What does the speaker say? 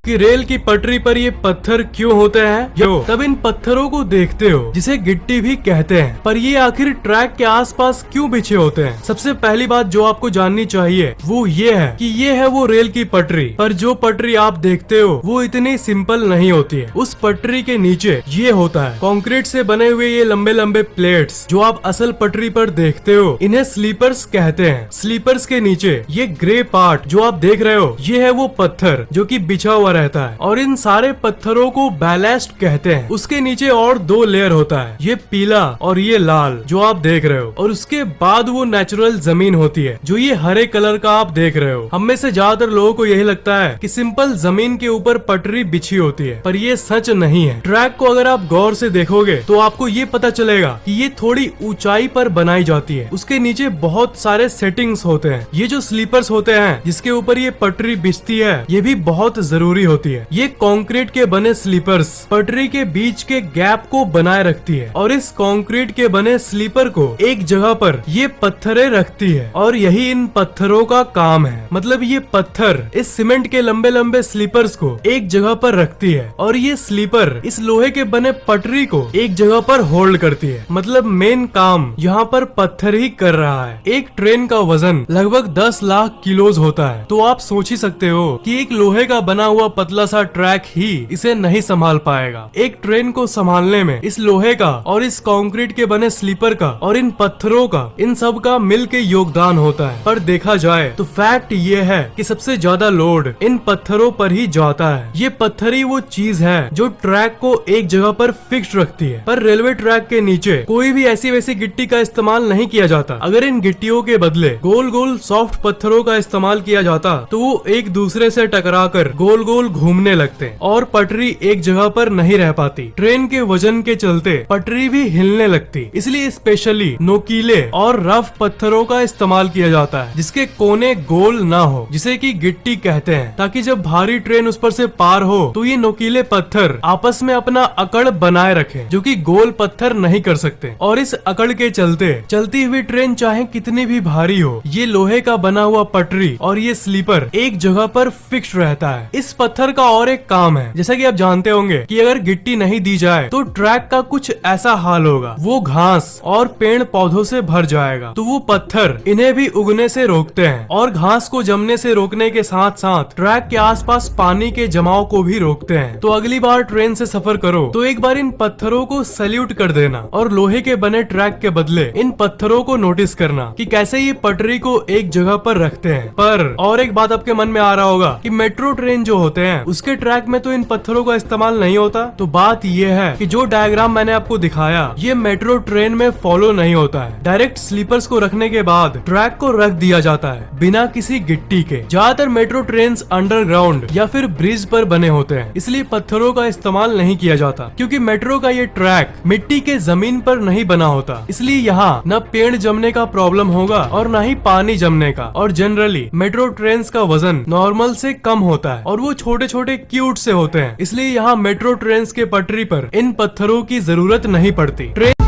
कि रेल की पटरी पर ये पत्थर क्यों होते हैं, तब इन पत्थरों को देखते हो जिसे गिट्टी भी कहते हैं, पर ये आखिर ट्रैक के आसपास क्यों बिछे होते हैं। सबसे पहली बात जो आपको जाननी चाहिए वो ये है कि ये है वो रेल की पटरी, पर जो पटरी आप देखते हो वो इतनी सिंपल नहीं होती है। उस पटरी के नीचे ये होता है कंक्रीट से बने हुए ये लंबे लंबे प्लेट्स जो आप असल पटरी पर देखते हो, इन्हें स्लीपर्स कहते हैं। स्लीपर्स के नीचे ये ग्रे पार्ट जो आप देख रहे हो ये है वो पत्थर जो कि बिछा हुआ रहता है, और इन सारे पत्थरों को बैलेस्ट कहते हैं। उसके नीचे और दो लेयर होता है, ये पीला और ये लाल जो आप देख रहे हो, और उसके बाद वो नेचुरल जमीन होती है जो ये हरे कलर का आप देख रहे हो। हम में से ज्यादातर लोगों को यही लगता है कि सिंपल जमीन के ऊपर पटरी बिछी होती है, पर ये सच नहीं है। ट्रैक को अगर आप गौर से देखोगे तो आपको ये पता चलेगा कि ये थोड़ी ऊंचाई पर बनाई जाती है। उसके नीचे बहुत सारे सेटिंग्स होते हैं। ये जो स्लीपर्स होते हैं जिसके ऊपर ये पटरी बिछती है ये भी बहुत जरूरी होती है। ये कंक्रीट के बने स्लीपर्स पटरी के बीच के गैप को बनाए रखती है, और इस कंक्रीट के बने स्लीपर को एक जगह पर ये पत्थरें रखती है, और यही इन पत्थरों का काम है। मतलब ये पत्थर इस सीमेंट के लंबे लंबे स्लीपर्स को एक जगह पर रखती है, और ये स्लीपर इस लोहे के बने पटरी को एक जगह पर होल्ड करती है। मतलब मेन काम यहाँ पर पत्थर ही कर रहा है। एक ट्रेन का वजन लगभग 10 लाख किलोज होता है, तो आप सोच ही सकते हो कि एक लोहे का बना हुआ पतला सा ट्रैक ही इसे नहीं संभाल पाएगा। एक ट्रेन को संभालने में इस लोहे का और इस कंक्रीट के बने स्लीपर का और इन पत्थरों का, इन सब का मिल के योगदान होता है। पर देखा जाए तो फैक्ट ये है कि सबसे ज्यादा लोड इन पत्थरों पर ही जाता है। ये पत्थर ही वो चीज है जो ट्रैक को एक जगह पर फिक्स रखती है। पर रेलवे ट्रैक के नीचे कोई भी ऐसी वैसी गिट्टी का इस्तेमाल नहीं किया जाता। अगर इन गिट्टियों के बदले गोल गोल सॉफ्ट पत्थरों का इस्तेमाल किया जाता तो वो एक दूसरे से टकराकर गोल गोल घूमने लगते और पटरी एक जगह पर नहीं रह पाती। ट्रेन के वजन के चलते पटरी भी हिलने लगती। इसलिए स्पेशली नोकीले और रफ पत्थरों का इस्तेमाल किया जाता है जिसके कोने गोल ना हो, जिसे कि गिट्टी कहते हैं, ताकि जब भारी ट्रेन उस पर से पार हो तो ये नोकीले पत्थर आपस में अपना अकड़ बनाए रखे, जो कि गोल पत्थर नहीं कर सकते। और इस अकड़ के चलते चलती हुई ट्रेन चाहे कितनी भी भारी हो, ये लोहे का बना हुआ पटरी और ये स्लीपर एक जगह पर फिक्स रहता है। इस पत्थर का और एक काम है, जैसा कि आप जानते होंगे कि अगर गिट्टी नहीं दी जाए तो ट्रैक का कुछ ऐसा हाल होगा, वो घास और पेड़ पौधों से भर जाएगा। तो वो पत्थर इन्हें भी उगने से रोकते हैं और घास को जमने से रोकने के साथ साथ ट्रैक के आसपास पानी के जमाव को भी रोकते हैं। तो अगली बार ट्रेन से सफर करो तो एक बार इन पत्थरों को सैल्यूट कर देना, और लोहे के बने ट्रैक के बदले इन पत्थरों को नोटिस करना कि कैसे ये पटरी को एक जगह पर रखते हैं। पर और एक बात आपके मन में आ रहा होगा कि मेट्रो ट्रेन जो होते हैं उसके ट्रैक में तो इन पत्थरों का इस्तेमाल नहीं होता। तो बात ये है कि जो डायग्राम मैंने आपको दिखाया ये मेट्रो ट्रेन में फॉलो नहीं होता है। डायरेक्ट स्लीपर्स को रखने के बाद ट्रैक को रख दिया जाता है बिना किसी गिट्टी के। ज्यादातर मेट्रो ट्रेन अंडरग्राउंड या फिर ब्रिज पर बने होते हैं, इसलिए पत्थरों का इस्तेमाल नहीं किया जाता, क्योंकि मेट्रो का ये ट्रैक मिट्टी के जमीन पर नहीं बना होता। इसलिए यहाँ न पेड़ जमने का प्रॉब्लम होगा और न ही पानी जमने का। और जनरली मेट्रो ट्रेन का वजन नॉर्मल से कम होता है और वो छोटे छोटे क्यूट से होते हैं, इसलिए यहाँ मेट्रो ट्रेन के पटरी पर इन पत्थरों की जरूरत नहीं पड़ती। ट्रेन